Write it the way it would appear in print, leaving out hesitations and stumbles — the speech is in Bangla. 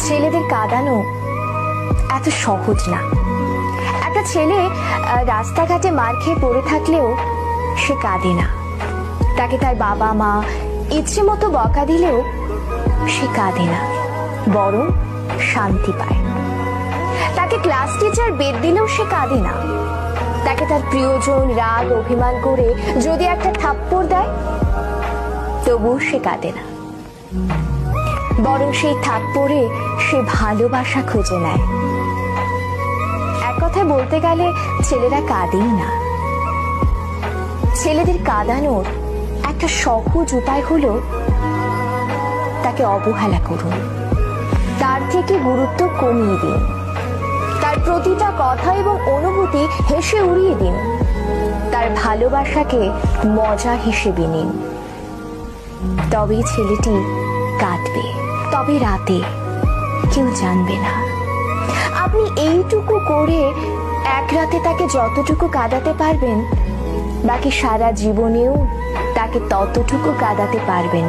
ছেলেদের কাঁদানো এত সহজ না। একটা ছেলে রাস্তাঘাটে মার খেয়ে পড়ে থাকলেও সে কাঁদে না। তাকে তার বাবা মা ইচ্ছে মতো বকা দিলেও সে কাঁদে না, বরং শান্তি পায়। তাকে ক্লাস টিচার বেদ দিলেও সে কাঁদে না। তাকে তার প্রিয়জন রাগ অভিমান করে যদি একটা থাপ্পড় দেয় তবুও সে কাঁদে না, বরং সেই থাপ্পড়ে সে ভালোবাসা খুঁজে নেয়। এক কথায় বলতে গেলে ছেলেরা কাঁদেই না। ছেলেদের কাঁদানোর একটা সহজ উপায় হলো তাকে অবহেলা করুন, তার থেকে গুরুত্ব কমিয়ে দিন, তার প্রতিটা কথা এবং অনুভূতি হেসে উড়িয়ে দিন, তার ভালোবাসাকে মজা হিসেবে নিন। তবেই ছেলেটি কাঁদবে, তবে রাতে কেউ জানবে না। আপনি এইটুকু করে এক রাতে তাকে যতটুকু কাঁদাতে পারবেন, বাকি সারা জীবনেও তাকে ততটুকু কাঁদাতে পারবেন।